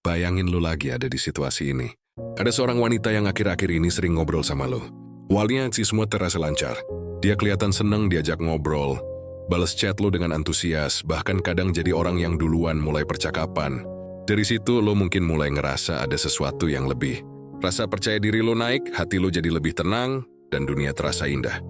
bayangin lu lagi ada di situasi ini. Ada seorang wanita yang akhir-akhir ini sering ngobrol sama lu. Awalnya sih semua terasa lancar. Dia kelihatan seneng diajak ngobrol, balas chat lu dengan antusias, bahkan kadang jadi orang yang duluan mulai percakapan. Dari situ lo mungkin mulai ngerasa ada sesuatu yang lebih. Rasa percaya diri lo naik, hati lo jadi lebih tenang, dan dunia terasa indah.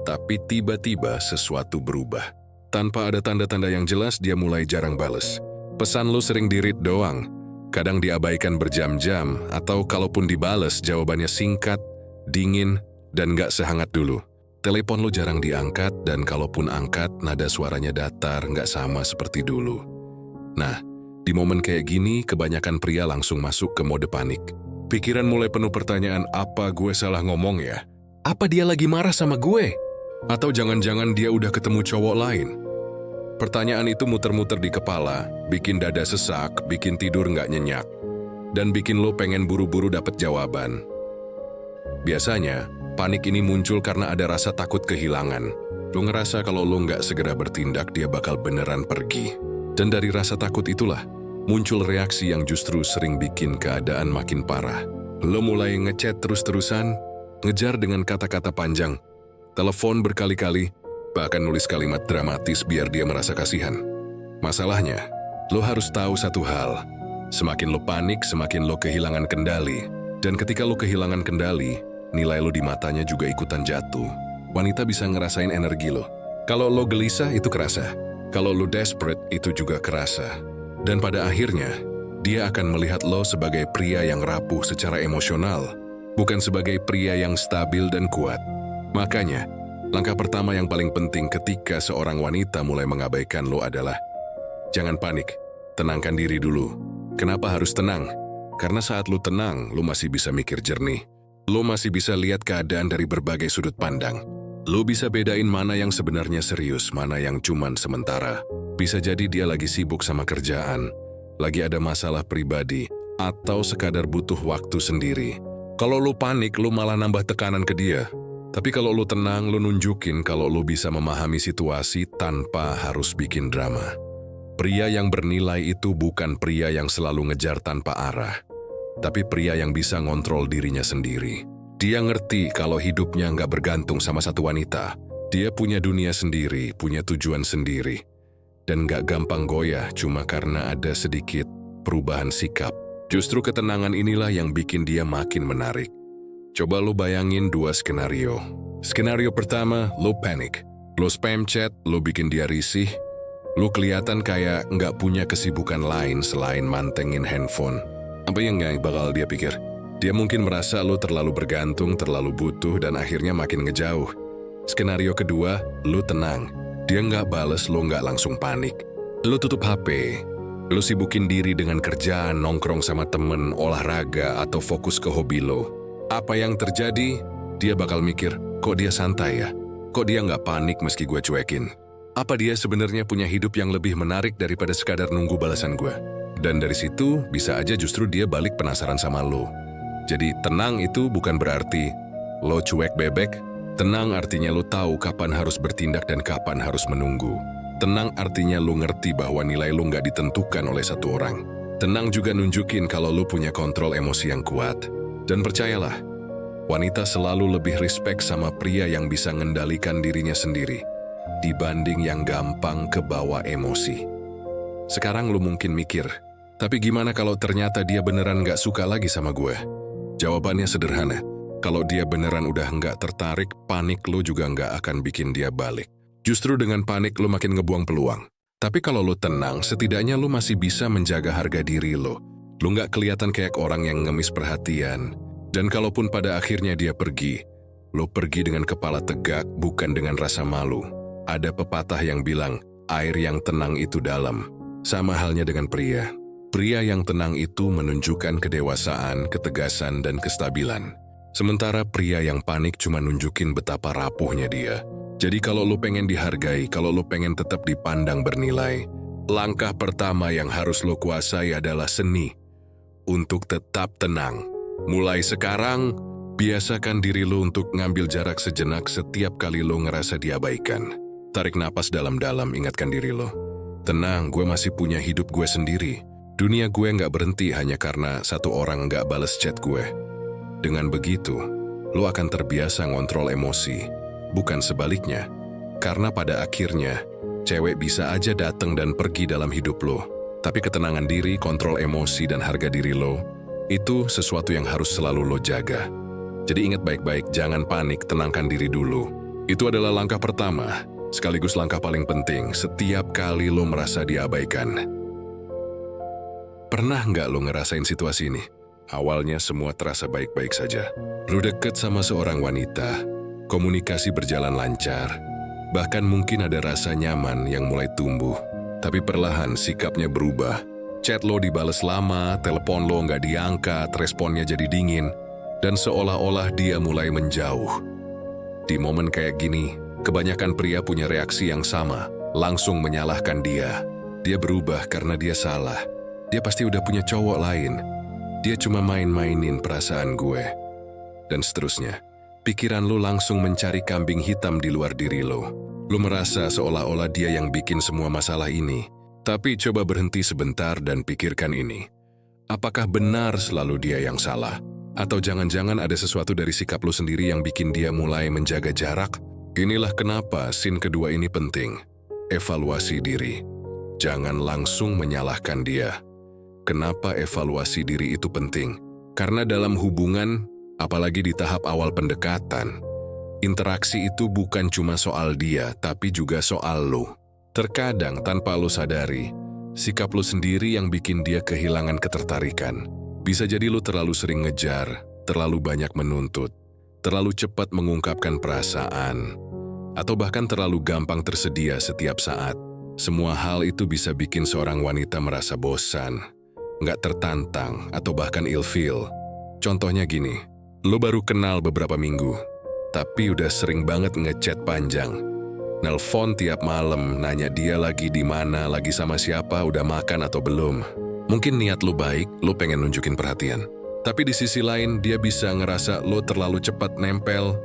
Tapi tiba-tiba sesuatu berubah. Tanpa ada tanda-tanda yang jelas, dia mulai jarang bales. Pesan lo sering di-read doang, kadang diabaikan berjam-jam, atau kalaupun dibales, jawabannya singkat, dingin, dan gak sehangat dulu. Telepon lo jarang diangkat, dan kalaupun angkat, nada suaranya datar, gak sama seperti dulu. Nah, di momen kayak gini, kebanyakan pria langsung masuk ke mode panik. Pikiran mulai penuh pertanyaan, apa gue salah ngomong ya? Apa dia lagi marah sama gue? Atau jangan-jangan dia udah ketemu cowok lain? Pertanyaan itu muter-muter di kepala, bikin dada sesak, bikin tidur nggak nyenyak, dan bikin lo pengen buru-buru dapet jawaban. Biasanya, panik ini muncul karena ada rasa takut kehilangan. Lo ngerasa kalau lo nggak segera bertindak, dia bakal beneran pergi. Dan dari rasa takut itulah, muncul reaksi yang justru sering bikin keadaan makin parah. Lo mulai ngechat terus-terusan, ngejar dengan kata-kata panjang, telepon berkali-kali, bahkan nulis kalimat dramatis biar dia merasa kasihan. Masalahnya, lo harus tahu satu hal. Semakin lo panik, semakin lo kehilangan kendali. Dan ketika lo kehilangan kendali, nilai lo di matanya juga ikutan jatuh. Wanita bisa ngerasain energi lo. Kalau lo gelisah, itu kerasa. Kalau lo desperate, itu juga kerasa. Dan pada akhirnya, dia akan melihat lo sebagai pria yang rapuh secara emosional, bukan sebagai pria yang stabil dan kuat. Makanya, langkah pertama yang paling penting ketika seorang wanita mulai mengabaikan lo adalah jangan panik, tenangkan diri dulu. Kenapa harus tenang? Karena saat lo tenang, lo masih bisa mikir jernih. Lo masih bisa lihat keadaan dari berbagai sudut pandang. Lo bisa bedain mana yang sebenarnya serius, mana yang cuman sementara. Bisa jadi dia lagi sibuk sama kerjaan, lagi ada masalah pribadi, atau sekadar butuh waktu sendiri. Kalau lo panik, lo malah nambah tekanan ke dia. Tapi kalau lo tenang, lo nunjukin kalau lo bisa memahami situasi tanpa harus bikin drama. Pria yang bernilai itu bukan pria yang selalu ngejar tanpa arah, tapi pria yang bisa ngontrol dirinya sendiri. Dia ngerti kalau hidupnya nggak bergantung sama satu wanita. Dia punya dunia sendiri, punya tujuan sendiri. Dan nggak gampang goyah cuma karena ada sedikit perubahan sikap. Justru ketenangan inilah yang bikin dia makin menarik. Coba lo bayangin dua skenario. Skenario pertama, lo panik. Lo spam chat, lo bikin dia risih. Lo kelihatan kayak nggak punya kesibukan lain selain mantengin handphone. Apa yang nggak bakal dia pikir? Dia mungkin merasa lo terlalu bergantung, terlalu butuh, dan akhirnya makin ngejauh. Skenario kedua, lo tenang. Dia nggak bales, lo nggak langsung panik. Lo tutup HP. Lo sibukin diri dengan kerjaan, nongkrong sama temen, olahraga, atau fokus ke hobi lo. Apa yang terjadi? Dia bakal mikir, kok dia santai ya? Kok dia nggak panik meski gue cuekin? Apa dia sebenarnya punya hidup yang lebih menarik daripada sekadar nunggu balasan gue? Dan dari situ, bisa aja justru dia balik penasaran sama lo. Jadi tenang itu bukan berarti lo cuek bebek. Tenang artinya lo tahu kapan harus bertindak dan kapan harus menunggu. Tenang artinya lo ngerti bahwa nilai lo nggak ditentukan oleh satu orang. Tenang juga nunjukin kalau lo punya kontrol emosi yang kuat. Dan percayalah, wanita selalu lebih respect sama pria yang bisa ngendalikan dirinya sendiri dibanding yang gampang kebawa emosi. Sekarang lo mungkin mikir, tapi gimana kalau ternyata dia beneran nggak suka lagi sama gue? Jawabannya sederhana. Kalau dia beneran udah nggak tertarik, panik lo juga nggak akan bikin dia balik. Justru dengan panik lo makin ngebuang peluang. Tapi kalau lo tenang, setidaknya lo masih bisa menjaga harga diri lo. Lo nggak kelihatan kayak orang yang ngemis perhatian. Dan kalaupun pada akhirnya dia pergi, lo pergi dengan kepala tegak, bukan dengan rasa malu. Ada pepatah yang bilang, air yang tenang itu dalam. Sama halnya dengan pria. Pria yang tenang itu menunjukkan kedewasaan, ketegasan, dan kestabilan. Sementara pria yang panik cuma nunjukin betapa rapuhnya dia. Jadi kalau lo pengen dihargai, kalau lo pengen tetap dipandang bernilai, langkah pertama yang harus lo kuasai adalah seni untuk tetap tenang. Mulai sekarang, biasakan diri lo untuk ngambil jarak sejenak setiap kali lo ngerasa diabaikan. Tarik napas dalam-dalam, ingatkan diri lo. Tenang, gue masih punya hidup gue sendiri. Dunia gue nggak berhenti hanya karena satu orang nggak bales chat gue. Dengan begitu, lo akan terbiasa ngontrol emosi, bukan sebaliknya. Karena pada akhirnya, cewek bisa aja datang dan pergi dalam hidup lo. Tapi ketenangan diri, kontrol emosi, dan harga diri lo, itu sesuatu yang harus selalu lo jaga. Jadi ingat baik-baik, jangan panik, tenangkan diri dulu. Itu adalah langkah pertama, sekaligus langkah paling penting setiap kali lo merasa diabaikan. Pernah nggak lo ngerasain situasi ini? Awalnya semua terasa baik-baik saja. Lo deket sama seorang wanita, komunikasi berjalan lancar, bahkan mungkin ada rasa nyaman yang mulai tumbuh. Tapi perlahan sikapnya berubah. Chat lo dibales lama, telepon lo nggak diangkat, responnya jadi dingin, dan seolah-olah dia mulai menjauh. Di momen kayak gini, kebanyakan pria punya reaksi yang sama, langsung menyalahkan dia. Dia berubah karena dia salah. Dia pasti udah punya cowok lain. Dia cuma main-mainin perasaan gue. Dan seterusnya. Pikiran lo langsung mencari kambing hitam di luar diri lo. Lo merasa seolah-olah dia yang bikin semua masalah ini. Tapi coba berhenti sebentar dan pikirkan ini. Apakah benar selalu dia yang salah? Atau jangan-jangan ada sesuatu dari sikap lo sendiri yang bikin dia mulai menjaga jarak? Inilah kenapa scene kedua ini penting. Evaluasi diri. Jangan langsung menyalahkan dia. Kenapa evaluasi diri itu penting? Karena dalam hubungan, apalagi di tahap awal pendekatan, interaksi itu bukan cuma soal dia, tapi juga soal lo. Terkadang tanpa lo sadari, sikap lo sendiri yang bikin dia kehilangan ketertarikan. Bisa jadi lo terlalu sering ngejar, terlalu banyak menuntut, terlalu cepat mengungkapkan perasaan, atau bahkan terlalu gampang tersedia setiap saat. Semua hal itu bisa bikin seorang wanita merasa bosan, nggak tertantang, atau bahkan ilfeel. Contohnya gini, lo baru kenal beberapa minggu, tapi udah sering banget ngechat panjang. Nelpon tiap malam, nanya dia lagi di mana, lagi sama siapa, udah makan atau belum. Mungkin niat lo baik, lo pengen nunjukin perhatian. Tapi di sisi lain, dia bisa ngerasa lo terlalu cepat nempel,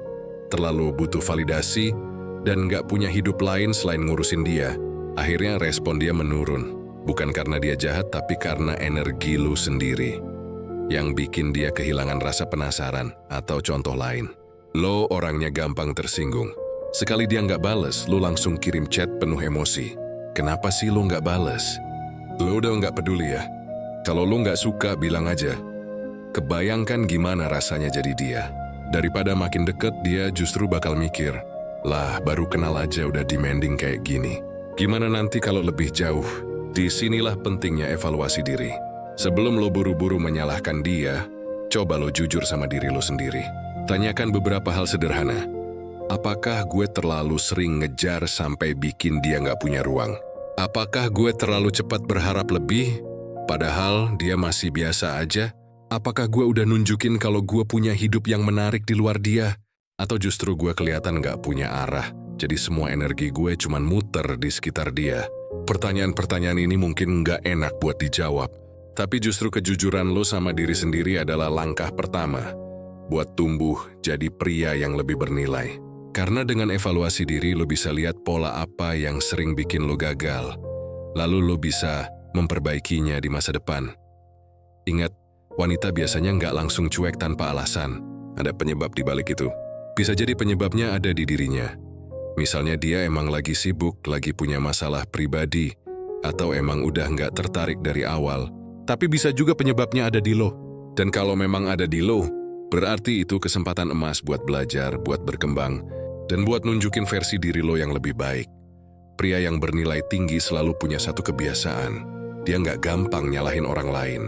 terlalu butuh validasi, dan nggak punya hidup lain selain ngurusin dia. Akhirnya respon dia menurun. Bukan karena dia jahat, tapi karena energi lu sendiri yang bikin dia kehilangan rasa penasaran. Atau contoh lain, lo orangnya gampang tersinggung. Sekali dia nggak bales, lo langsung kirim chat penuh emosi. Kenapa sih lo nggak bales? Lo udah nggak peduli ya? Kalau lo nggak suka, bilang aja. Kebayangkan gimana rasanya jadi dia. Daripada makin deket, dia justru bakal mikir, lah baru kenal aja udah demanding kayak gini. Gimana nanti kalau lebih jauh? Disinilah pentingnya evaluasi diri. Sebelum lo buru-buru menyalahkan dia, coba lo jujur sama diri lo sendiri. Tanyakan beberapa hal sederhana. Apakah gue terlalu sering ngejar sampai bikin dia nggak punya ruang? Apakah gue terlalu cepat berharap lebih, padahal dia masih biasa aja? Apakah gue udah nunjukin kalau gue punya hidup yang menarik di luar dia? Atau justru gue kelihatan nggak punya arah, jadi semua energi gue cuman muter di sekitar dia? Pertanyaan-pertanyaan ini mungkin nggak enak buat dijawab, tapi justru kejujuran lo sama diri sendiri adalah langkah pertama buat tumbuh jadi pria yang lebih bernilai. Karena dengan evaluasi diri lo bisa lihat pola apa yang sering bikin lo gagal, lalu lo bisa memperbaikinya di masa depan. Ingat, wanita biasanya nggak langsung cuek tanpa alasan. Ada penyebab di balik itu. Bisa jadi penyebabnya ada di dirinya. Misalnya dia emang lagi sibuk, lagi punya masalah pribadi, atau emang udah nggak tertarik dari awal. Tapi bisa juga penyebabnya ada di lo. Dan kalau memang ada di lo, berarti itu kesempatan emas buat belajar, buat berkembang, dan buat nunjukin versi diri lo yang lebih baik. Pria yang bernilai tinggi selalu punya satu kebiasaan. Dia nggak gampang nyalahin orang lain.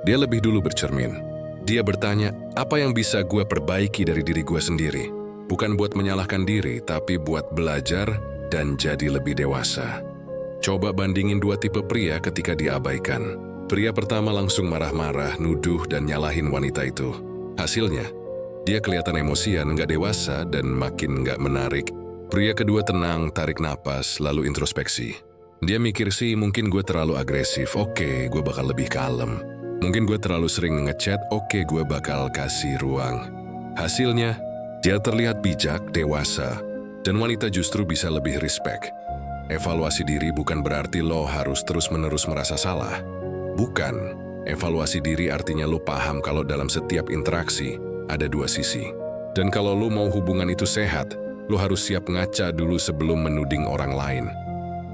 Dia lebih dulu bercermin. Dia bertanya, apa yang bisa gue perbaiki dari diri gue sendiri? Bukan buat menyalahkan diri, tapi buat belajar dan jadi lebih dewasa. Coba bandingin dua tipe pria ketika diabaikan. Pria pertama langsung marah-marah, nuduh, dan nyalahin wanita itu. Hasilnya, dia kelihatan emosian, nggak dewasa, dan makin nggak menarik. Pria kedua tenang, tarik napas, lalu introspeksi. Dia mikir sih, mungkin gue terlalu agresif, oke, gue bakal lebih kalem. Mungkin gue terlalu sering ngechat, oke, gue bakal kasih ruang. Hasilnya, dia terlihat bijak, dewasa, dan wanita justru bisa lebih respect. Evaluasi diri bukan berarti lo harus terus-menerus merasa salah. Bukan. Evaluasi diri artinya lo paham kalau dalam setiap interaksi ada dua sisi. Dan kalau lo mau hubungan itu sehat, lo harus siap ngaca dulu sebelum menuding orang lain.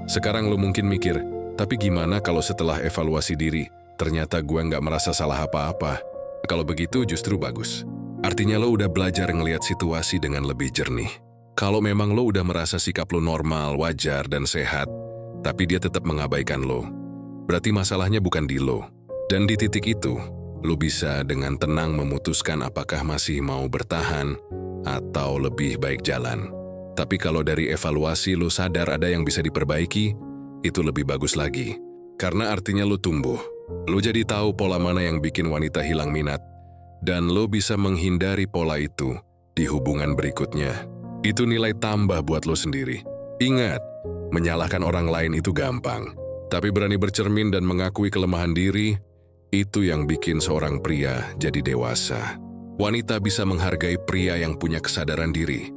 Sekarang lo mungkin mikir, tapi gimana kalau setelah evaluasi diri, ternyata gue nggak merasa salah apa-apa? Kalau begitu justru bagus. Artinya lo udah belajar ngelihat situasi dengan lebih jernih. Kalau memang lo udah merasa sikap lo normal, wajar, dan sehat, tapi dia tetap mengabaikan lo, berarti masalahnya bukan di lo. Dan di titik itu, lo bisa dengan tenang memutuskan apakah masih mau bertahan atau lebih baik jalan. Tapi kalau dari evaluasi lo sadar ada yang bisa diperbaiki, itu lebih bagus lagi. Karena artinya lo tumbuh. Lo jadi tahu pola mana yang bikin wanita hilang minat, dan lo bisa menghindari pola itu di hubungan berikutnya. Itu nilai tambah buat lo sendiri. Ingat, menyalahkan orang lain itu gampang. Tapi berani bercermin dan mengakui kelemahan diri, itu yang bikin seorang pria jadi dewasa. Wanita bisa menghargai pria yang punya kesadaran diri,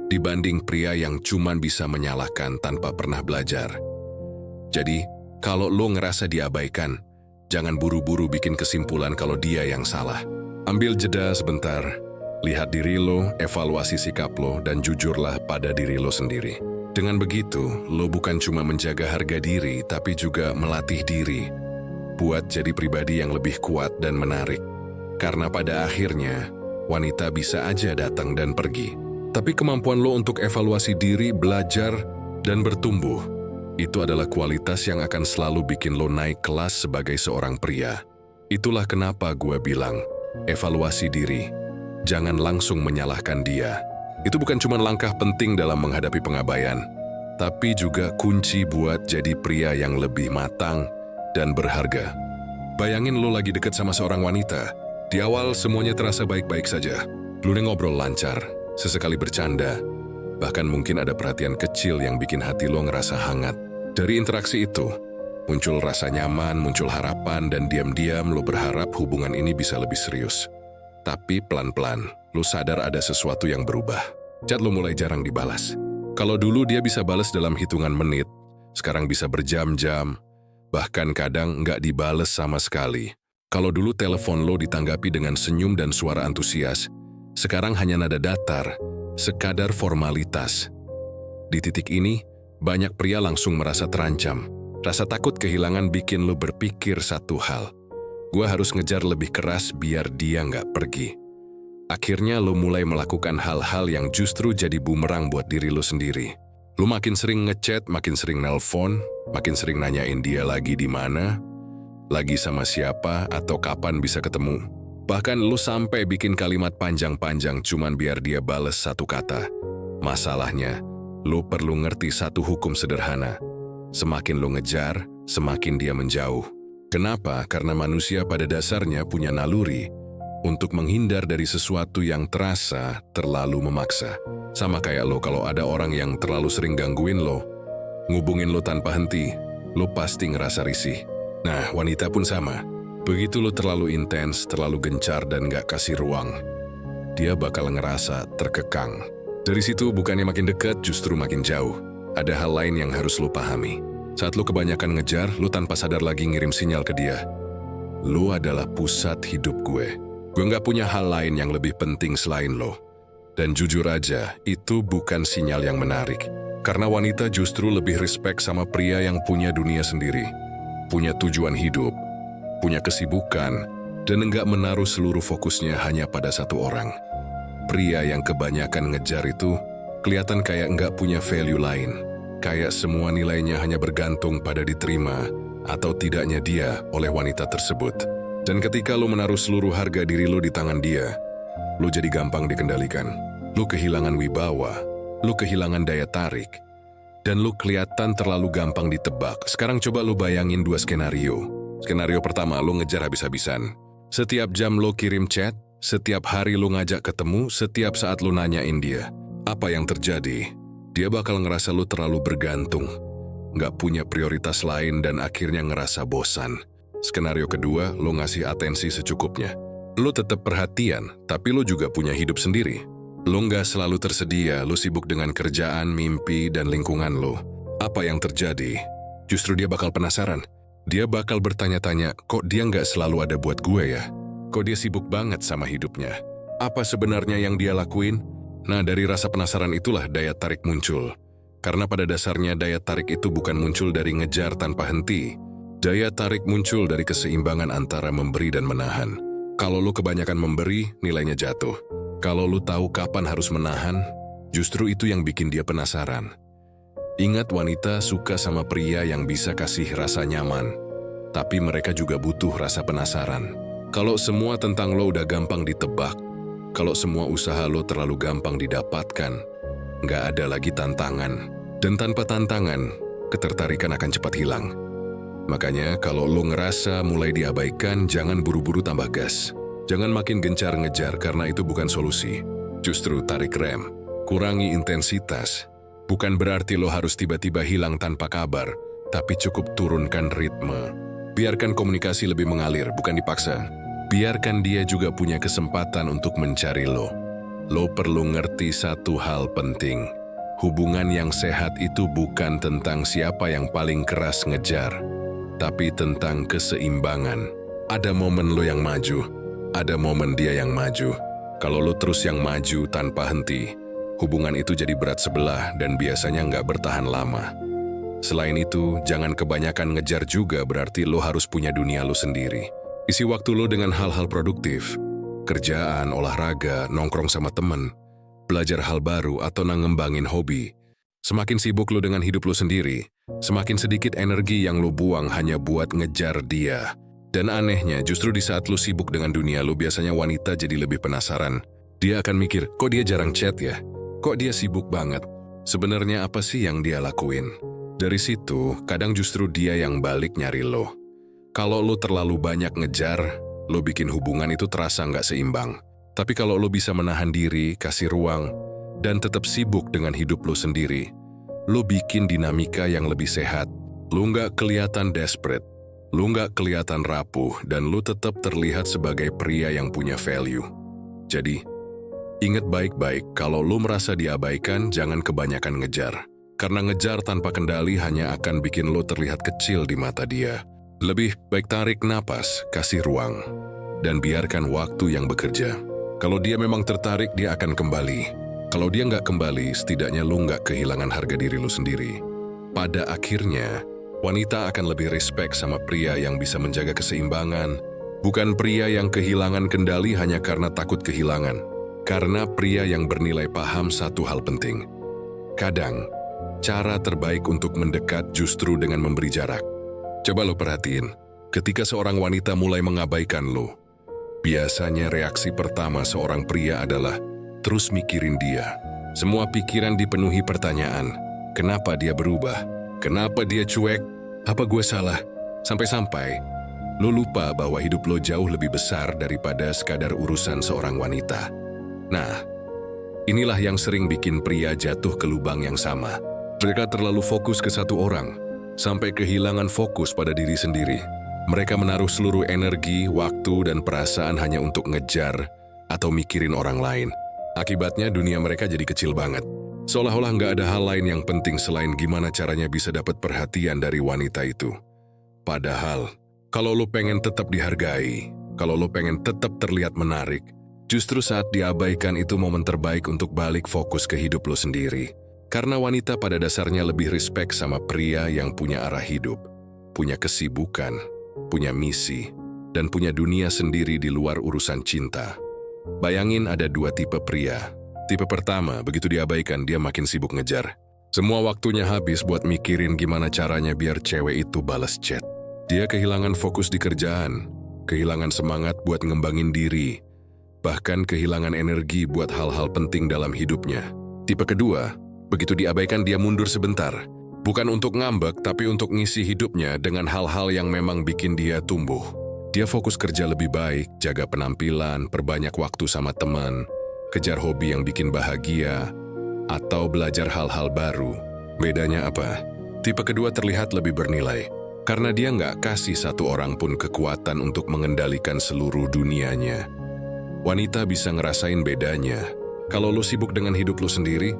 dibanding pria yang cuman bisa menyalahkan tanpa pernah belajar. Jadi, kalau lo ngerasa diabaikan, jangan buru-buru bikin kesimpulan kalau dia yang salah. Ambil jeda sebentar, lihat diri lo, evaluasi sikap lo, dan jujurlah pada diri lo sendiri. Dengan begitu, lo bukan cuma menjaga harga diri, tapi juga melatih diri buat jadi pribadi yang lebih kuat dan menarik. Karena pada akhirnya, wanita bisa aja datang dan pergi. Tapi kemampuan lo untuk evaluasi diri, belajar, dan bertumbuh, itu adalah kualitas yang akan selalu bikin lo naik kelas sebagai seorang pria. Itulah kenapa gue bilang, evaluasi diri. Jangan langsung menyalahkan dia. Itu bukan cuma langkah penting dalam menghadapi pengabaian, tapi juga kunci buat jadi pria yang lebih matang dan berharga. Bayangin lo lagi deket sama seorang wanita. Di awal semuanya terasa baik-baik saja. Lo ngobrol lancar, sesekali bercanda. Bahkan mungkin ada perhatian kecil yang bikin hati lo ngerasa hangat. Dari interaksi itu, muncul rasa nyaman, muncul harapan, dan diam-diam lo berharap hubungan ini bisa lebih serius. Tapi pelan-pelan, lo sadar ada sesuatu yang berubah. Chat lo mulai jarang dibalas. Kalau dulu dia bisa balas dalam hitungan menit, sekarang bisa berjam-jam, bahkan kadang nggak dibales sama sekali. Kalau dulu telepon lo ditanggapi dengan senyum dan suara antusias, sekarang hanya nada datar, sekadar formalitas. Di titik ini, banyak pria langsung merasa terancam. Rasa takut kehilangan bikin lo berpikir satu hal. Gua harus ngejar lebih keras biar dia nggak pergi. Akhirnya lo mulai melakukan hal-hal yang justru jadi bumerang buat diri lo sendiri. Lo makin sering ngechat, makin sering nelpon, makin sering nanyain dia lagi di mana, lagi sama siapa, atau kapan bisa ketemu. Bahkan lo sampai bikin kalimat panjang-panjang cuman biar dia bales satu kata. Masalahnya, lo perlu ngerti satu hukum sederhana. Semakin lo ngejar, semakin dia menjauh. Kenapa? Karena manusia pada dasarnya punya naluri untuk menghindar dari sesuatu yang terasa terlalu memaksa. Sama kayak lo kalau ada orang yang terlalu sering gangguin lo, ngubungin lo tanpa henti, lo pasti ngerasa risih. Nah, wanita pun sama. Begitu lo terlalu intens, terlalu gencar dan gak kasih ruang, dia bakal ngerasa terkekang. Dari situ bukannya makin dekat, justru makin jauh. Ada hal lain yang harus lo pahami. Saat lo kebanyakan ngejar, lo tanpa sadar lagi ngirim sinyal ke dia. Lo adalah pusat hidup gue. Gue gak punya hal lain yang lebih penting selain lo. Dan jujur aja, itu bukan sinyal yang menarik. Karena wanita justru lebih respect sama pria yang punya dunia sendiri, punya tujuan hidup, punya kesibukan, dan enggak menaruh seluruh fokusnya hanya pada satu orang. Pria yang kebanyakan ngejar itu kelihatan kayak enggak punya value lain. Kayak semua nilainya hanya bergantung pada diterima atau tidaknya dia oleh wanita tersebut. Dan ketika lo menaruh seluruh harga diri lo di tangan dia, lo jadi gampang dikendalikan. Lo kehilangan wibawa, lo kehilangan daya tarik, dan lo kelihatan terlalu gampang ditebak. Sekarang coba lo bayangin dua skenario. Skenario pertama, lo ngejar habis-habisan. Setiap jam lo kirim chat, setiap hari lo ngajak ketemu, setiap saat lo nanyain dia. Apa yang terjadi? Dia bakal ngerasa lo terlalu bergantung, nggak punya prioritas lain dan akhirnya ngerasa bosan. Skenario kedua, lo ngasih atensi secukupnya. Lo tetap perhatian, tapi lo juga punya hidup sendiri. Lo nggak selalu tersedia, lo sibuk dengan kerjaan, mimpi, dan lingkungan lo. Apa yang terjadi? Justru dia bakal penasaran. Dia bakal bertanya-tanya, kok dia nggak selalu ada buat gue ya? Kok dia sibuk banget sama hidupnya? Apa sebenarnya yang dia lakuin? Nah, dari rasa penasaran itulah daya tarik muncul. Karena pada dasarnya daya tarik itu bukan muncul dari ngejar tanpa henti. Daya tarik muncul dari keseimbangan antara memberi dan menahan. Kalau lu kebanyakan memberi, nilainya jatuh. Kalau lu tahu kapan harus menahan, justru itu yang bikin dia penasaran. Ingat, wanita suka sama pria yang bisa kasih rasa nyaman. Tapi mereka juga butuh rasa penasaran. Kalau semua tentang lo udah gampang ditebak, kalau semua usaha lo terlalu gampang didapatkan, nggak ada lagi tantangan. Dan tanpa tantangan, ketertarikan akan cepat hilang. Makanya kalau lo ngerasa mulai diabaikan, jangan buru-buru tambah gas. Jangan makin gencar ngejar karena itu bukan solusi. Justru tarik rem, kurangi intensitas. Bukan berarti lo harus tiba-tiba hilang tanpa kabar, tapi cukup turunkan ritme. Biarkan komunikasi lebih mengalir, bukan dipaksa. Biarkan dia juga punya kesempatan untuk mencari lo. Lo perlu ngerti satu hal penting. Hubungan yang sehat itu bukan tentang siapa yang paling keras ngejar, tapi tentang keseimbangan. Ada momen lo yang maju, ada momen dia yang maju. Kalau lo terus yang maju tanpa henti, hubungan itu jadi berat sebelah dan biasanya nggak bertahan lama. Selain itu, jangan kebanyakan ngejar juga berarti lo harus punya dunia lo sendiri. Isi waktu lo dengan hal-hal produktif, kerjaan, olahraga, nongkrong sama temen, belajar hal baru atau ngembangin hobi. Semakin sibuk lo dengan hidup lo sendiri, semakin sedikit energi yang lo buang hanya buat ngejar dia. Dan anehnya, justru di saat lo sibuk dengan dunia lo, biasanya wanita jadi lebih penasaran. Dia akan mikir, kok dia jarang chat ya? Kok dia sibuk banget? Sebenarnya apa sih yang dia lakuin? Dari situ, kadang justru dia yang balik nyari lo. Kalau lo terlalu banyak ngejar, lo bikin hubungan itu terasa nggak seimbang. Tapi kalau lo bisa menahan diri, kasih ruang, dan tetap sibuk dengan hidup lo sendiri, lo bikin dinamika yang lebih sehat. Lo nggak kelihatan desperate, lo nggak kelihatan rapuh, dan lo tetap terlihat sebagai pria yang punya value. Jadi, ingat baik-baik, kalau lo merasa diabaikan, jangan kebanyakan ngejar. Karena ngejar tanpa kendali hanya akan bikin lo terlihat kecil di mata dia. Lebih baik tarik napas, kasih ruang, dan biarkan waktu yang bekerja. Kalau dia memang tertarik, dia akan kembali. Kalau dia nggak kembali, setidaknya lo nggak kehilangan harga diri lo sendiri. Pada akhirnya, wanita akan lebih respect sama pria yang bisa menjaga keseimbangan, bukan pria yang kehilangan kendali hanya karena takut kehilangan. Karena pria yang bernilai paham satu hal penting. Kadang, cara terbaik untuk mendekat justru dengan memberi jarak. Coba lo perhatiin, ketika seorang wanita mulai mengabaikan lo, biasanya reaksi pertama seorang pria adalah terus mikirin dia. Semua pikiran dipenuhi pertanyaan, kenapa dia berubah? Kenapa dia cuek? Apa gue salah? Sampai-sampai, lo lupa bahwa hidup lo jauh lebih besar daripada sekadar urusan seorang wanita. Nah, inilah yang sering bikin pria jatuh ke lubang yang sama. Mereka terlalu fokus ke satu orang, sampai kehilangan fokus pada diri sendiri. Mereka menaruh seluruh energi, waktu, dan perasaan hanya untuk ngejar atau mikirin orang lain. Akibatnya dunia mereka jadi kecil banget. Seolah-olah nggak ada hal lain yang penting selain gimana caranya bisa dapat perhatian dari wanita itu. Padahal, kalau lo pengen tetap dihargai, kalau lo pengen tetap terlihat menarik, justru saat diabaikan itu momen terbaik untuk balik fokus ke hidup lo sendiri. Karena wanita pada dasarnya lebih respect sama pria yang punya arah hidup, punya kesibukan, punya misi, dan punya dunia sendiri di luar urusan cinta. Bayangin ada dua tipe pria. Tipe pertama, begitu diabaikan, dia makin sibuk ngejar. Semua waktunya habis buat mikirin gimana caranya biar cewek itu balas chat. Dia kehilangan fokus di kerjaan, kehilangan semangat buat ngembangin diri, bahkan kehilangan energi buat hal-hal penting dalam hidupnya. Tipe kedua, begitu diabaikan dia mundur sebentar. Bukan untuk ngambek, tapi untuk ngisi hidupnya dengan hal-hal yang memang bikin dia tumbuh. Dia fokus kerja lebih baik, jaga penampilan, perbanyak waktu sama teman, kejar hobi yang bikin bahagia, atau belajar hal-hal baru. Bedanya apa? Tipe kedua terlihat lebih bernilai, karena dia nggak kasih satu orang pun kekuatan untuk mengendalikan seluruh dunianya. Wanita bisa ngerasain bedanya. Kalau lo sibuk dengan hidup lo sendiri,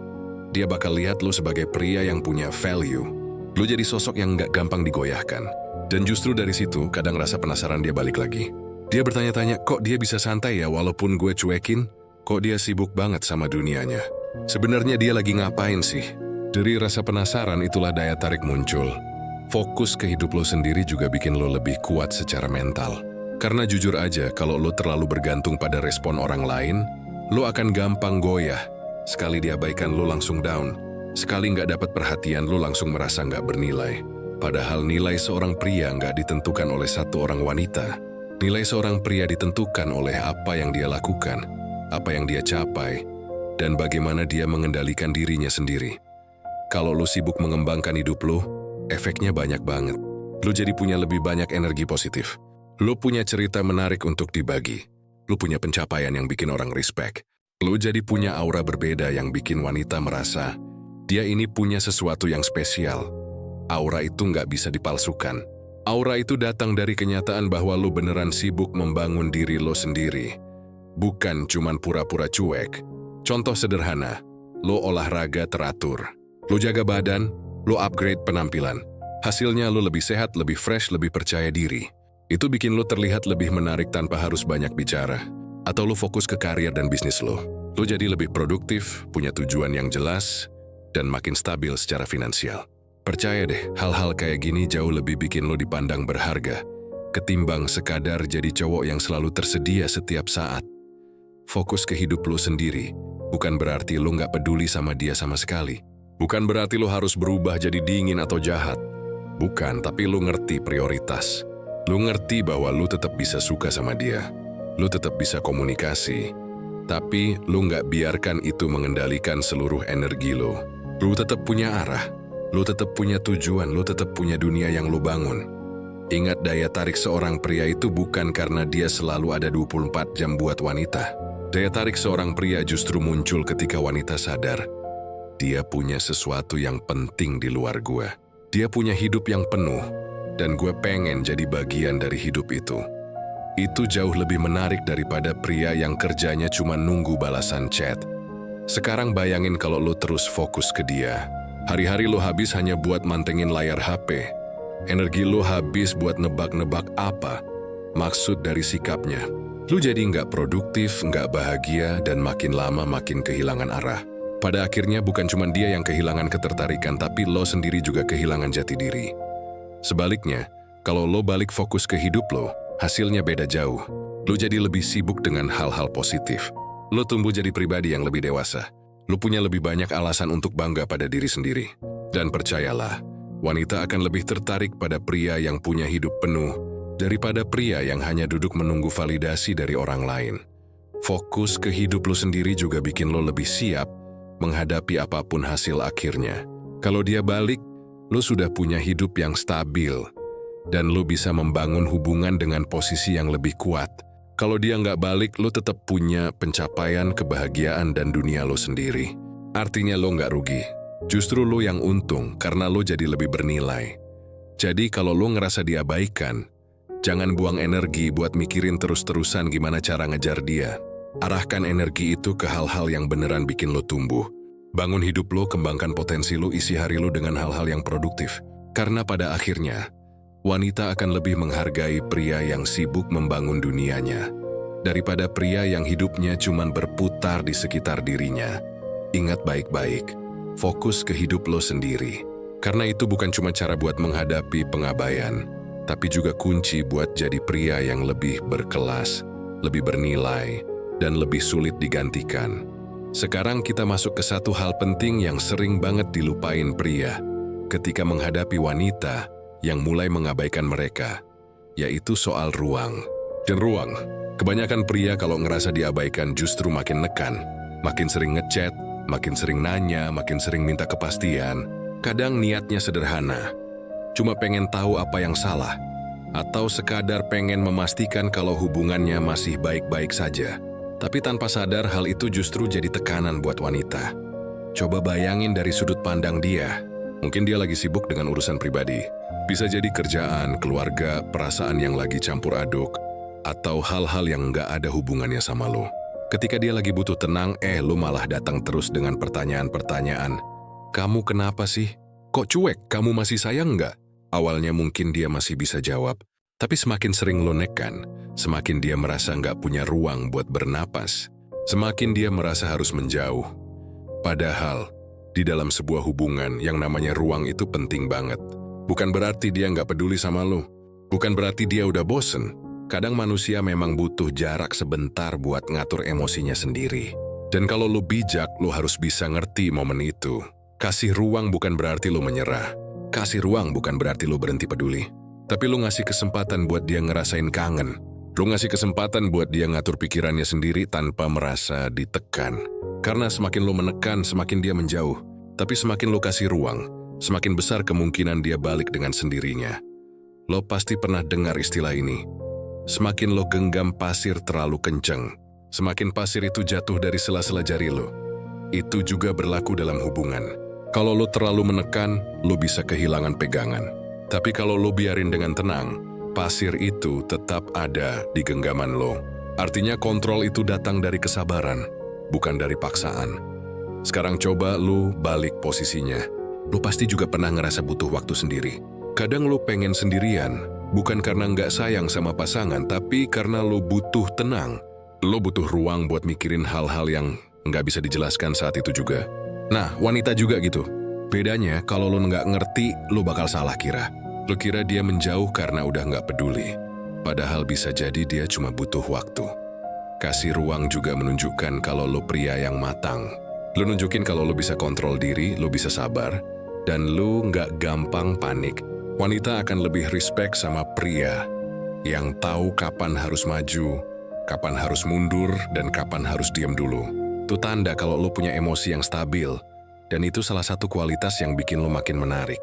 dia bakal lihat lo sebagai pria yang punya value. Lo jadi sosok yang nggak gampang digoyahkan. Dan justru dari situ, kadang rasa penasaran dia balik lagi. Dia bertanya-tanya, kok dia bisa santai ya walaupun gue cuekin? Kok dia sibuk banget sama dunianya? Sebenarnya dia lagi ngapain sih? Dari rasa penasaran itulah daya tarik muncul. Fokus ke hidup lo sendiri juga bikin lo lebih kuat secara mental. Karena jujur aja, kalau lo terlalu bergantung pada respon orang lain, lo akan gampang goyah. Sekali diabaikan lo langsung down. Sekali nggak dapat perhatian lo langsung merasa nggak bernilai. Padahal nilai seorang pria nggak ditentukan oleh satu orang wanita. Nilai seorang pria ditentukan oleh apa yang dia lakukan, apa yang dia capai, dan bagaimana dia mengendalikan dirinya sendiri. Kalau lo sibuk mengembangkan hidup lo, efeknya banyak banget. Lo jadi punya lebih banyak energi positif. Lo punya cerita menarik untuk dibagi. Lo punya pencapaian yang bikin orang respect. Lo jadi punya aura berbeda yang bikin wanita merasa dia ini punya sesuatu yang spesial. Aura itu nggak bisa dipalsukan. Aura itu datang dari kenyataan bahwa lo beneran sibuk membangun diri lo sendiri. Bukan cuman pura-pura cuek. Contoh sederhana, lo olahraga teratur. Lo jaga badan, lo upgrade penampilan. Hasilnya lo lebih sehat, lebih fresh, lebih percaya diri. Itu bikin lo terlihat lebih menarik tanpa harus banyak bicara. Atau lo fokus ke karir dan bisnis lo. Lo jadi lebih produktif, punya tujuan yang jelas, dan makin stabil secara finansial. Percaya deh, hal-hal kayak gini jauh lebih bikin lo dipandang berharga, ketimbang sekadar jadi cowok yang selalu tersedia setiap saat. Fokus ke hidup lo sendiri, bukan berarti lo nggak peduli sama dia sama sekali. Bukan berarti lo harus berubah jadi dingin atau jahat. Bukan, tapi lo ngerti prioritas. Lo ngerti bahwa lo tetap bisa suka sama dia. Lo tetap bisa komunikasi. Tapi lo nggak biarkan itu mengendalikan seluruh energi lo. Lo tetap punya arah. Lo tetap punya tujuan. Lo tetap punya dunia yang lo bangun. Ingat, daya tarik seorang pria itu bukan karena dia selalu ada 24 jam buat wanita. Daya tarik seorang pria justru muncul ketika wanita sadar dia punya sesuatu yang penting di luar gue. Dia punya hidup yang penuh, dan gue pengen jadi bagian dari hidup itu. Itu jauh lebih menarik daripada pria yang kerjanya cuma nunggu balasan chat. Sekarang bayangin kalau lo terus fokus ke dia. Hari-hari lo habis hanya buat mantengin layar HP. Energi lo habis buat nebak-nebak apa maksud dari sikapnya. Lo jadi nggak produktif, nggak bahagia, dan makin lama makin kehilangan arah. Pada akhirnya bukan cuma dia yang kehilangan ketertarikan, tapi lo sendiri juga kehilangan jati diri. Sebaliknya, kalau lo balik fokus ke hidup lo, hasilnya beda jauh. Lo jadi lebih sibuk dengan hal-hal positif. Lo tumbuh jadi pribadi yang lebih dewasa. Lo punya lebih banyak alasan untuk bangga pada diri sendiri. Dan percayalah, wanita akan lebih tertarik pada pria yang punya hidup penuh daripada pria yang hanya duduk menunggu validasi dari orang lain. Fokus ke hidup lo sendiri juga bikin lo lebih siap menghadapi apapun hasil akhirnya. Kalau dia balik, lo sudah punya hidup yang stabil, dan lo bisa membangun hubungan dengan posisi yang lebih kuat. Kalau dia nggak balik, lo tetap punya pencapaian, kebahagiaan, dan dunia lo sendiri. Artinya lo nggak rugi. Justru lo yang untung karena lo jadi lebih bernilai. Jadi kalau lo ngerasa diabaikan, jangan buang energi buat mikirin terus-terusan gimana cara ngejar dia. Arahkan energi itu ke hal-hal yang beneran bikin lo tumbuh. Bangun hidup lo, kembangkan potensi lo, isi hari lo dengan hal-hal yang produktif. Karena pada akhirnya, wanita akan lebih menghargai pria yang sibuk membangun dunianya daripada pria yang hidupnya cuma berputar di sekitar dirinya. Ingat baik-baik, fokus ke hidup lo sendiri. Karena itu bukan cuma cara buat menghadapi pengabaian, tapi juga kunci buat jadi pria yang lebih berkelas, lebih bernilai, dan lebih sulit digantikan. Sekarang kita masuk ke satu hal penting yang sering banget dilupain pria ketika menghadapi wanita yang mulai mengabaikan mereka, yaitu soal ruang. Dan ruang, kebanyakan pria kalau ngerasa diabaikan justru makin nekan, makin sering ngechat, makin sering nanya, makin sering minta kepastian. Kadang niatnya sederhana, cuma pengen tahu apa yang salah, atau sekadar pengen memastikan kalau hubungannya masih baik-baik saja. Tapi tanpa sadar hal itu justru jadi tekanan buat wanita. Coba bayangin dari sudut pandang dia. Mungkin dia lagi sibuk dengan urusan pribadi. Bisa jadi kerjaan, keluarga, perasaan yang lagi campur aduk, atau hal-hal yang nggak ada hubungannya sama lo. Ketika dia lagi butuh tenang, lo malah datang terus dengan pertanyaan-pertanyaan. Kamu kenapa sih? Kok cuek? Kamu masih sayang nggak? Awalnya mungkin dia masih bisa jawab, tapi semakin sering lo nekan, semakin dia merasa nggak punya ruang buat bernapas. Semakin dia merasa harus menjauh. Padahal, di dalam sebuah hubungan yang namanya ruang itu penting banget. Bukan berarti dia nggak peduli sama lo. Bukan berarti dia udah bosen. Kadang manusia memang butuh jarak sebentar buat ngatur emosinya sendiri. Dan kalau lo bijak, lo harus bisa ngerti momen itu. Kasih ruang bukan berarti lo menyerah. Kasih ruang bukan berarti lo berhenti peduli. Tapi lo ngasih kesempatan buat dia ngerasain kangen. Lo ngasih kesempatan buat dia ngatur pikirannya sendiri tanpa merasa ditekan. Karena semakin lo menekan, semakin dia menjauh. Tapi semakin lo kasih ruang, semakin besar kemungkinan dia balik dengan sendirinya. Lo pasti pernah dengar istilah ini. Semakin lo genggam pasir terlalu kenceng, semakin pasir itu jatuh dari sela-sela jari lo. Itu juga berlaku dalam hubungan. Kalau lo terlalu menekan, lo bisa kehilangan pegangan. Tapi kalau lo biarin dengan tenang, pasir itu tetap ada di genggaman lo. Artinya kontrol itu datang dari kesabaran, bukan dari paksaan. Sekarang coba lo balik posisinya. Lo pasti juga pernah ngerasa butuh waktu sendiri. Kadang lo pengen sendirian, bukan karena nggak sayang sama pasangan, tapi karena lo butuh tenang. Lo butuh ruang buat mikirin hal-hal yang nggak bisa dijelaskan saat itu juga. Nah, wanita juga gitu. Bedanya, kalau lo nggak ngerti, lo bakal salah kira. Lo kira dia menjauh karena udah nggak peduli. Padahal bisa jadi dia cuma butuh waktu. Kasih ruang juga menunjukkan kalau lo pria yang matang. Lo nunjukin kalau lo bisa kontrol diri, lo bisa sabar, dan lo nggak gampang panik. Wanita akan lebih respect sama pria yang tahu kapan harus maju, kapan harus mundur, dan kapan harus diam dulu. Itu tanda kalau lo punya emosi yang stabil, dan itu salah satu kualitas yang bikin lo makin menarik.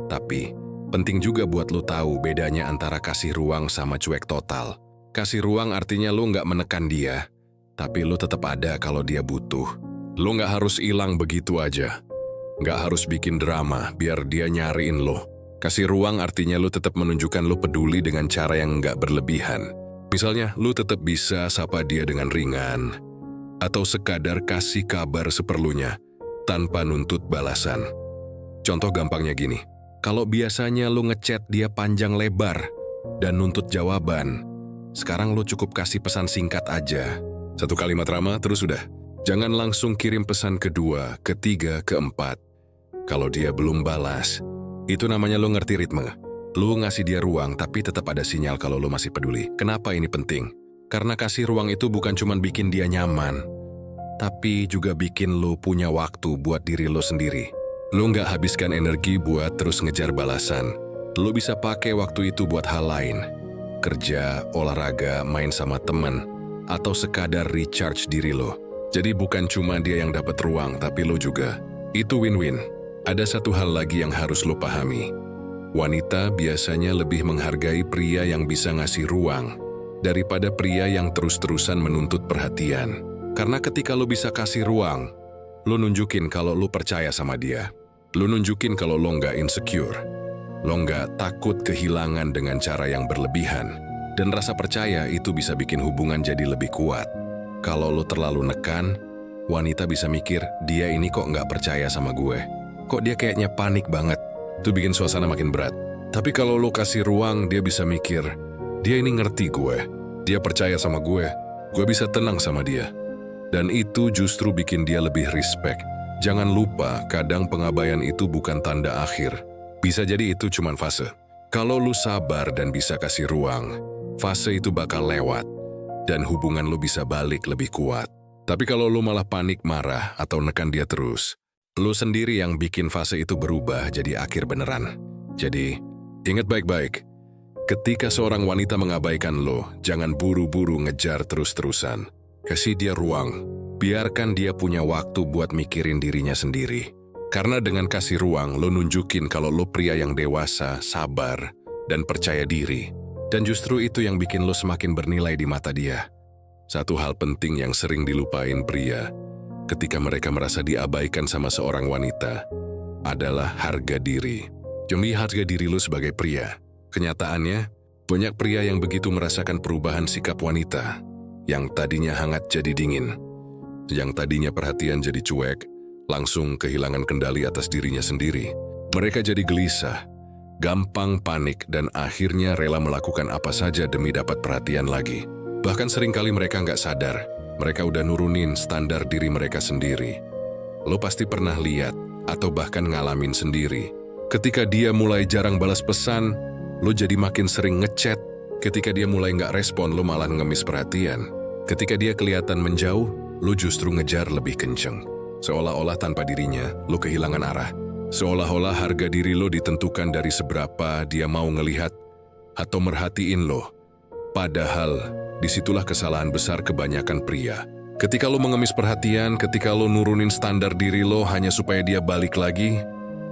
Tapi, penting juga buat lo tahu bedanya antara kasih ruang sama cuek total. Kasih ruang artinya lo nggak menekan dia, tapi lo tetap ada kalau dia butuh. Lo nggak harus hilang begitu aja. Nggak harus bikin drama biar dia nyariin lo. Kasih ruang artinya lo tetap menunjukkan lo peduli dengan cara yang nggak berlebihan. Misalnya, lo tetap bisa sapa dia dengan ringan, atau sekadar kasih kabar seperlunya, tanpa nuntut balasan. Contoh gampangnya gini, kalau biasanya lo ngechat dia panjang lebar dan nuntut jawaban, sekarang lo cukup kasih pesan singkat aja. 1 kalimat ramah terus udah. Jangan langsung kirim pesan kedua, ketiga, keempat. Kalau dia belum balas, itu namanya lo ngerti ritme. Lo ngasih dia ruang tapi tetap ada sinyal kalau lo masih peduli. Kenapa ini penting? Karena kasih ruang itu bukan cuma bikin dia nyaman, tapi juga bikin lo punya waktu buat diri lo sendiri. Lo nggak habiskan energi buat terus ngejar balasan. Lo bisa pakai waktu itu buat hal lain. Kerja, olahraga, main sama temen, atau sekadar recharge diri lo. Jadi bukan cuma dia yang dapat ruang, tapi lo juga. Itu win-win. Ada satu hal lagi yang harus lo pahami. Wanita biasanya lebih menghargai pria yang bisa ngasih ruang daripada pria yang terus-terusan menuntut perhatian. Karena ketika lo bisa kasih ruang, lo nunjukin kalau lo percaya sama dia. Lo nunjukin kalau lo nggak insecure. Lo nggak takut kehilangan dengan cara yang berlebihan. Dan rasa percaya itu bisa bikin hubungan jadi lebih kuat. Kalau lo terlalu nekan, wanita bisa mikir, dia ini kok nggak percaya sama gue. Kok dia kayaknya panik banget. Itu bikin suasana makin berat. Tapi kalau lo kasih ruang, dia bisa mikir, dia ini ngerti gue. Dia percaya sama gue bisa tenang sama dia. Dan itu justru bikin dia lebih respect. Jangan lupa, kadang pengabaian itu bukan tanda akhir. Bisa jadi itu cuma fase. Kalau lu sabar dan bisa kasih ruang, fase itu bakal lewat. Dan hubungan lu bisa balik lebih kuat. Tapi kalau lu malah panik, marah, atau nekan dia terus, lu sendiri yang bikin fase itu berubah jadi akhir beneran. Jadi, ingat baik-baik. Ketika seorang wanita mengabaikan lo, jangan buru-buru ngejar terus-terusan. Kasih dia ruang. Biarkan dia punya waktu buat mikirin dirinya sendiri. Karena dengan kasih ruang, lo nunjukin kalau lo pria yang dewasa, sabar, dan percaya diri. Dan justru itu yang bikin lo semakin bernilai di mata dia. Satu hal penting yang sering dilupain pria ketika mereka merasa diabaikan sama seorang wanita adalah harga diri. Cuma harga diri lo sebagai pria. Kenyataannya, banyak pria yang begitu merasakan perubahan sikap wanita, yang tadinya hangat jadi dingin, yang tadinya perhatian jadi cuek, langsung kehilangan kendali atas dirinya sendiri. Mereka jadi gelisah, gampang panik, dan akhirnya rela melakukan apa saja demi dapat perhatian lagi. Bahkan seringkali mereka nggak sadar, mereka udah nurunin standar diri mereka sendiri. Lo pasti pernah lihat atau bahkan ngalamin sendiri. Ketika dia mulai jarang balas pesan, lo jadi makin sering ngechat. Ketika dia mulai nggak respon, lo malah ngemis perhatian. Ketika dia kelihatan menjauh, lo justru ngejar lebih kenceng. Seolah-olah tanpa dirinya, lo kehilangan arah. Seolah-olah harga diri lo ditentukan dari seberapa dia mau ngelihat atau merhatiin lo. Padahal, disitulah kesalahan besar kebanyakan pria. Ketika lo mengemis perhatian, ketika lo nurunin standar diri lo hanya supaya dia balik lagi,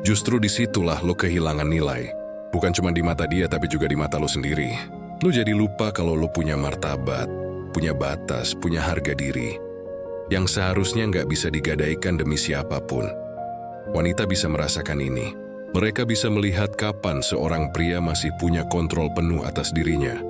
justru disitulah lo kehilangan nilai. Bukan cuma di mata dia, tapi juga di mata lo sendiri. Lo jadi lupa kalau lo punya martabat, punya batas, punya harga diri, yang seharusnya nggak bisa digadaikan demi siapapun. Wanita bisa merasakan ini. Mereka bisa melihat kapan seorang pria masih punya kontrol penuh atas dirinya,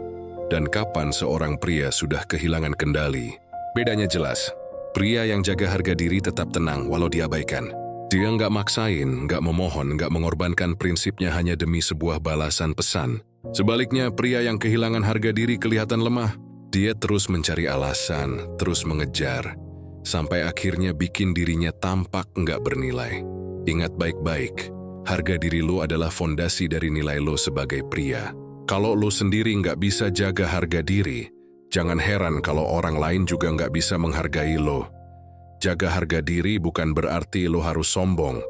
dan kapan seorang pria sudah kehilangan kendali. Bedanya jelas. Pria yang jaga harga diri tetap tenang walau diabaikan. Dia nggak maksain, nggak memohon, nggak mengorbankan prinsipnya hanya demi sebuah balasan pesan. Sebaliknya, pria yang kehilangan harga diri kelihatan lemah. Dia terus mencari alasan, terus mengejar, sampai akhirnya bikin dirinya tampak nggak bernilai. Ingat baik-baik, harga diri lo adalah fondasi dari nilai lo sebagai pria. Kalau lo sendiri nggak bisa jaga harga diri, jangan heran kalau orang lain juga nggak bisa menghargai lo. Jaga harga diri bukan berarti lo harus sombong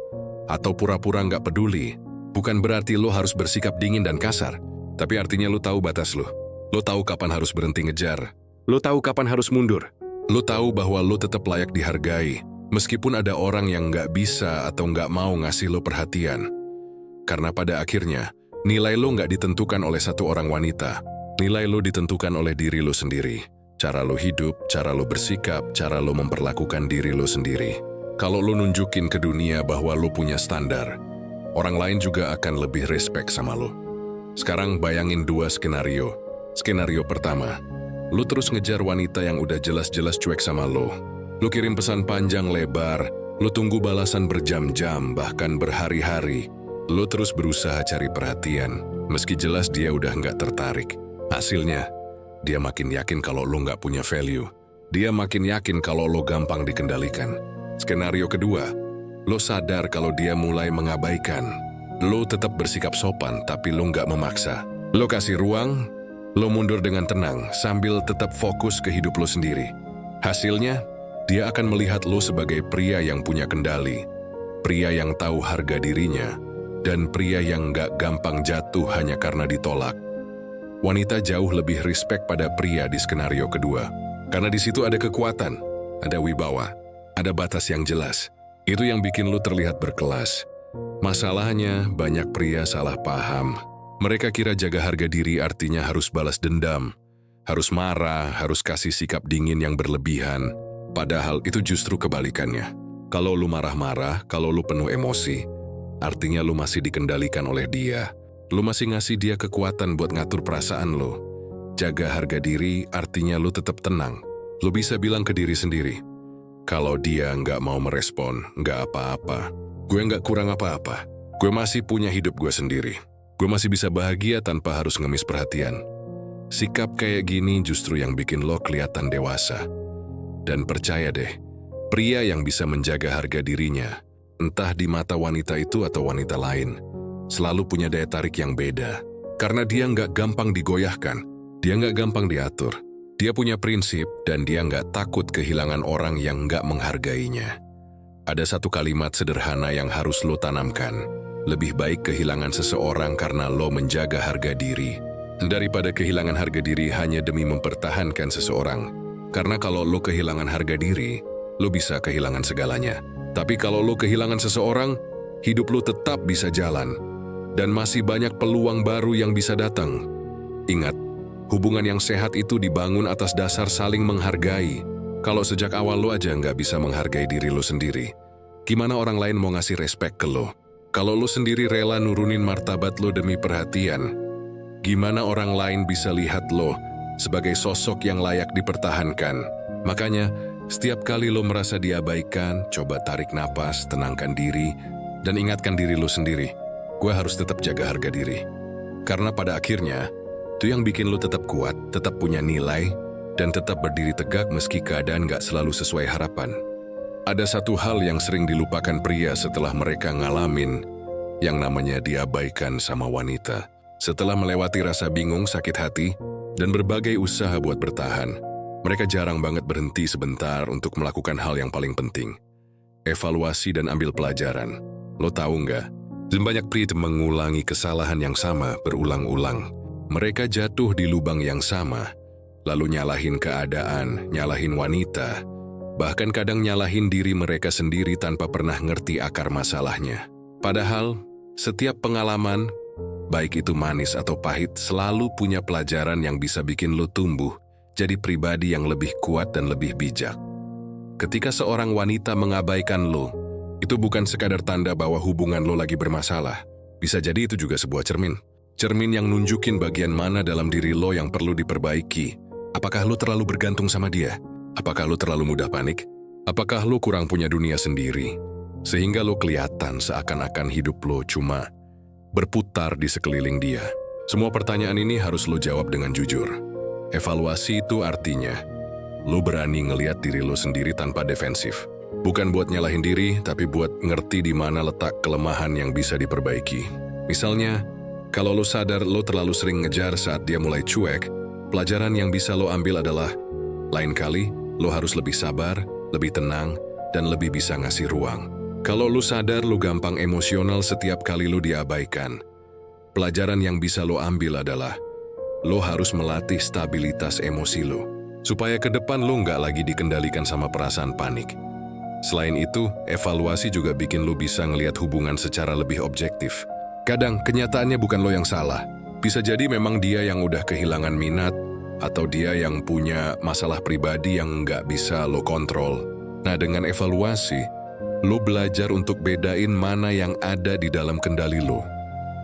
atau pura-pura nggak peduli. Bukan berarti lo harus bersikap dingin dan kasar, tapi artinya lo tahu batas lo. Lo tahu kapan harus berhenti ngejar. Lo tahu kapan harus mundur. Lo tahu bahwa lo tetap layak dihargai, meskipun ada orang yang nggak bisa atau nggak mau ngasih lo perhatian. Karena pada akhirnya, nilai lo nggak ditentukan oleh satu orang wanita. Nilai lo ditentukan oleh diri lo sendiri. Cara lo hidup, cara lo bersikap, cara lo memperlakukan diri lo sendiri. Kalau lo nunjukin ke dunia bahwa lo punya standar, orang lain juga akan lebih respect sama lo. Sekarang bayangin dua skenario. Skenario pertama, lo terus ngejar wanita yang udah jelas-jelas cuek sama lo. Lo kirim pesan panjang lebar, lo tunggu balasan berjam-jam, bahkan berhari-hari. Lo terus berusaha cari perhatian, meski jelas dia udah nggak tertarik. Hasilnya, dia makin yakin kalau lo nggak punya value. Dia makin yakin kalau lo gampang dikendalikan. Skenario kedua, lo sadar kalau dia mulai mengabaikan. Lo tetap bersikap sopan, tapi lo nggak memaksa. Lo kasih ruang, lo mundur dengan tenang, sambil tetap fokus ke hidup lo sendiri. Hasilnya, dia akan melihat lo sebagai pria yang punya kendali, pria yang tahu harga dirinya, dan pria yang nggak gampang jatuh hanya karena ditolak. Wanita jauh lebih respect pada pria di skenario kedua, karena di situ ada kekuatan, ada wibawa, ada batas yang jelas. Itu yang bikin lo terlihat berkelas. Masalahnya, banyak pria salah paham. Mereka kira jaga harga diri artinya harus balas dendam, harus marah, harus kasih sikap dingin yang berlebihan. Padahal itu justru kebalikannya. Kalau lu marah-marah, kalau lu penuh emosi, artinya lu masih dikendalikan oleh dia. Lu masih ngasih dia kekuatan buat ngatur perasaan lu. Jaga harga diri artinya lu tetap tenang. Lu bisa bilang ke diri sendiri, kalau dia nggak mau merespon, nggak apa-apa. Gue nggak kurang apa-apa. Gue masih punya hidup gue sendiri. Gue masih bisa bahagia tanpa harus ngemis perhatian. Sikap kayak gini justru yang bikin lo kelihatan dewasa. Dan percaya deh, pria yang bisa menjaga harga dirinya, entah di mata wanita itu atau wanita lain, selalu punya daya tarik yang beda. Karena dia nggak gampang digoyahkan, dia nggak gampang diatur. Dia punya prinsip dan dia nggak takut kehilangan orang yang nggak menghargainya. Ada satu kalimat sederhana yang harus lo tanamkan. Lebih baik kehilangan seseorang karena lo menjaga harga diri, daripada kehilangan harga diri hanya demi mempertahankan seseorang. Karena kalau lo kehilangan harga diri, lo bisa kehilangan segalanya. Tapi kalau lo kehilangan seseorang, hidup lo tetap bisa jalan. Dan masih banyak peluang baru yang bisa datang. Ingat, hubungan yang sehat itu dibangun atas dasar saling menghargai. Kalau sejak awal lo aja nggak bisa menghargai diri lo sendiri, gimana orang lain mau ngasih respect ke lo? Kalau lo sendiri rela nurunin martabat lo demi perhatian, gimana orang lain bisa lihat lo sebagai sosok yang layak dipertahankan? Makanya, setiap kali lo merasa diabaikan, coba tarik napas, tenangkan diri, dan ingatkan diri lo sendiri. gue harus tetap jaga harga diri. Karena pada akhirnya, itu yang bikin lo tetap kuat, tetap punya nilai, dan tetap berdiri tegak meski keadaan gak selalu sesuai harapan. Ada satu hal yang sering dilupakan pria setelah mereka ngalamin yang namanya diabaikan sama wanita. Setelah melewati rasa bingung, sakit hati, dan berbagai usaha buat bertahan, mereka jarang banget berhenti sebentar untuk melakukan hal yang paling penting. Evaluasi dan ambil pelajaran. Lo tahu nggak? Dan banyak pria mengulangi kesalahan yang sama berulang-ulang. Mereka jatuh di lubang yang sama, lalu nyalahin keadaan, nyalahin wanita, bahkan kadang nyalahin diri mereka sendiri tanpa pernah ngerti akar masalahnya. Padahal, setiap pengalaman, baik itu manis atau pahit, selalu punya pelajaran yang bisa bikin lo tumbuh jadi pribadi yang lebih kuat dan lebih bijak. Ketika seorang wanita mengabaikan lo, itu bukan sekadar tanda bahwa hubungan lo lagi bermasalah. Bisa jadi itu juga sebuah cermin. Cermin yang nunjukin bagian mana dalam diri lo yang perlu diperbaiki. Apakah lo terlalu bergantung sama dia? Apakah lo terlalu mudah panik? Apakah lo kurang punya dunia sendiri? Sehingga lo kelihatan seakan-akan hidup lo cuma berputar di sekeliling dia. Semua pertanyaan ini harus lo jawab dengan jujur. Evaluasi itu artinya lo berani ngeliat diri lo sendiri tanpa defensif. Bukan buat nyalahin diri, tapi buat ngerti di mana letak kelemahan yang bisa diperbaiki. Misalnya, kalau lo sadar lo terlalu sering ngejar saat dia mulai cuek, pelajaran yang bisa lo ambil adalah, lain kali lo harus lebih sabar, lebih tenang, dan lebih bisa ngasih ruang. Kalau lo sadar lo gampang emosional setiap kali lo diabaikan, pelajaran yang bisa lo ambil adalah, lo harus melatih stabilitas emosi lo, supaya ke depan lo nggak lagi dikendalikan sama perasaan panik. Selain itu, evaluasi juga bikin lo bisa ngelihat hubungan secara lebih objektif. Kadang, kenyataannya bukan lo yang salah. Bisa jadi memang dia yang udah kehilangan minat, atau dia yang punya masalah pribadi yang nggak bisa lo kontrol. Nah, dengan evaluasi, lo belajar untuk bedain mana yang ada di dalam kendali lo,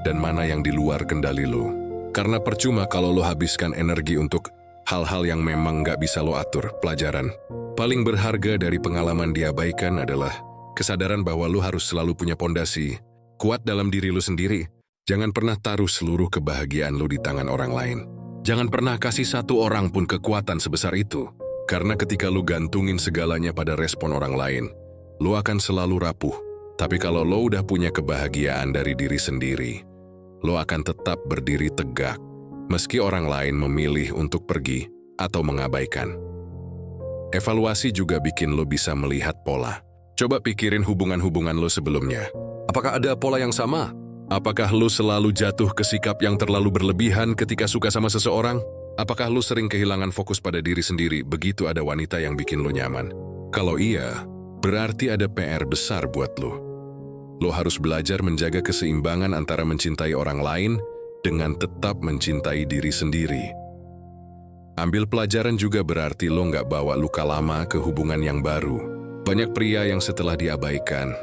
dan mana yang di luar kendali lo. Karena percuma kalau lo habiskan energi untuk hal-hal yang memang nggak bisa lo atur. Pelajaran paling berharga dari pengalaman diabaikan adalah kesadaran bahwa lo harus selalu punya pondasi kuat dalam diri lo sendiri. Jangan pernah taruh seluruh kebahagiaan lo di tangan orang lain. Jangan pernah kasih satu orang pun kekuatan sebesar itu. Karena ketika lo gantungin segalanya pada respon orang lain, lo akan selalu rapuh. Tapi kalau lo udah punya kebahagiaan dari diri sendiri, lo akan tetap berdiri tegak, meski orang lain memilih untuk pergi atau mengabaikan. Evaluasi juga bikin lo bisa melihat pola. Coba pikirin hubungan-hubungan lo sebelumnya. Apakah ada pola yang sama? Apakah lo selalu jatuh ke sikap yang terlalu berlebihan ketika suka sama seseorang? Apakah lo sering kehilangan fokus pada diri sendiri begitu ada wanita yang bikin lo nyaman? Kalau iya, berarti ada PR besar buat lo. Lo harus belajar menjaga keseimbangan antara mencintai orang lain dengan tetap mencintai diri sendiri. Ambil pelajaran juga berarti lo nggak bawa luka lama ke hubungan yang baru. Banyak pria yang setelah diabaikan,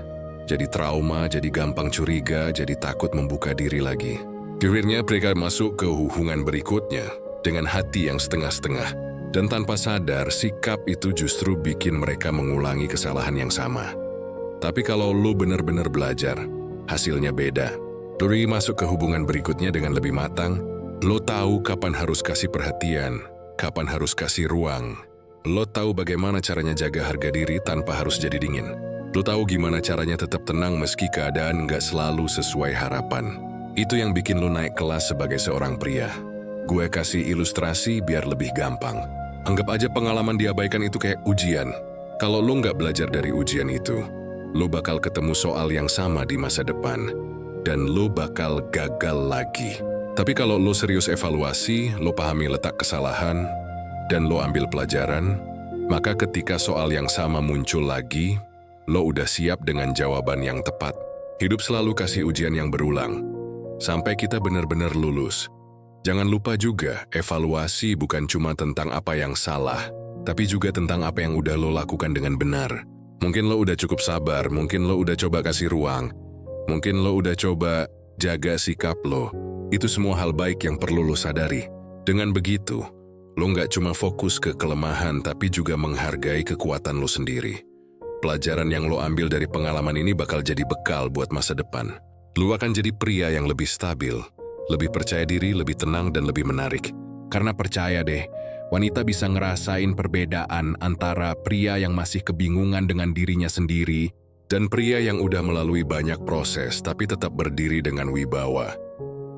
jadi trauma, jadi gampang curiga, jadi takut membuka diri lagi. Akhirnya mereka masuk ke hubungan berikutnya dengan hati yang setengah-setengah. Dan tanpa sadar, sikap itu justru bikin mereka mengulangi kesalahan yang sama. Tapi kalau lo benar-benar belajar, hasilnya beda. Dori masuk ke hubungan berikutnya dengan lebih matang. Lo tahu kapan harus kasih perhatian, kapan harus kasih ruang. Lo tahu bagaimana caranya jaga harga diri tanpa harus jadi dingin. Lo tahu gimana caranya tetap tenang meski keadaan nggak selalu sesuai harapan. Itu yang bikin lo naik kelas sebagai seorang pria. Gue kasih ilustrasi biar lebih gampang. Anggap aja pengalaman diabaikan itu kayak ujian. Kalau lo nggak belajar dari ujian itu, lo bakal ketemu soal yang sama di masa depan, dan lo bakal gagal lagi. Tapi kalau lo serius evaluasi, lo pahami letak kesalahan, dan lo ambil pelajaran, maka ketika soal yang sama muncul lagi, lo udah siap dengan jawaban yang tepat. Hidup selalu kasih ujian yang berulang, sampai kita benar-benar lulus. Jangan lupa juga, evaluasi bukan cuma tentang apa yang salah, tapi juga tentang apa yang udah lo lakukan dengan benar. Mungkin lo udah cukup sabar, mungkin lo udah coba kasih ruang, mungkin lo udah coba jaga sikap lo. Itu semua hal baik yang perlu lo sadari. Dengan begitu, lo nggak cuma fokus ke kelemahan, tapi juga menghargai kekuatan lo sendiri. Pelajaran yang lo ambil dari pengalaman ini bakal jadi bekal buat masa depan. Lu akan jadi pria yang lebih stabil, lebih percaya diri, lebih tenang, dan lebih menarik. Karena percaya deh, wanita bisa ngerasain perbedaan antara pria yang masih kebingungan dengan dirinya sendiri dan pria yang udah melalui banyak proses tapi tetap berdiri dengan wibawa.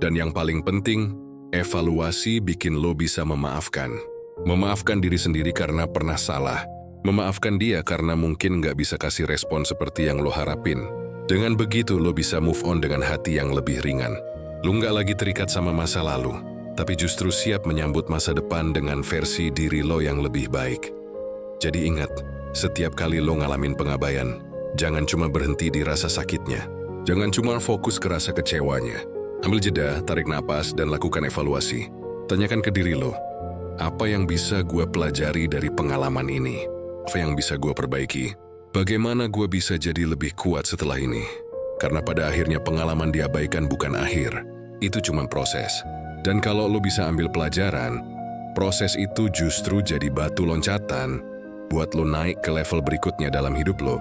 Dan yang paling penting, evaluasi bikin lo bisa memaafkan. Memaafkan diri sendiri karena pernah salah. Memaafkan dia karena mungkin nggak bisa kasih respon seperti yang lo harapin. Dengan begitu, lo bisa move on dengan hati yang lebih ringan. Lo nggak lagi terikat sama masa lalu, tapi justru siap menyambut masa depan dengan versi diri lo yang lebih baik. Jadi ingat, setiap kali lo ngalamin pengabaian, jangan cuma berhenti di rasa sakitnya. Jangan cuma fokus ke rasa kecewanya. Ambil jeda, tarik napas, dan lakukan evaluasi. Tanyakan ke diri lo, apa yang bisa gue pelajari dari pengalaman ini? Apa yang bisa gue perbaiki? Bagaimana gue bisa jadi lebih kuat setelah ini? Karena pada akhirnya pengalaman diabaikan bukan akhir. Itu cuma proses. Dan kalau lo bisa ambil pelajaran, proses itu justru jadi batu loncatan buat lo naik ke level berikutnya dalam hidup lo.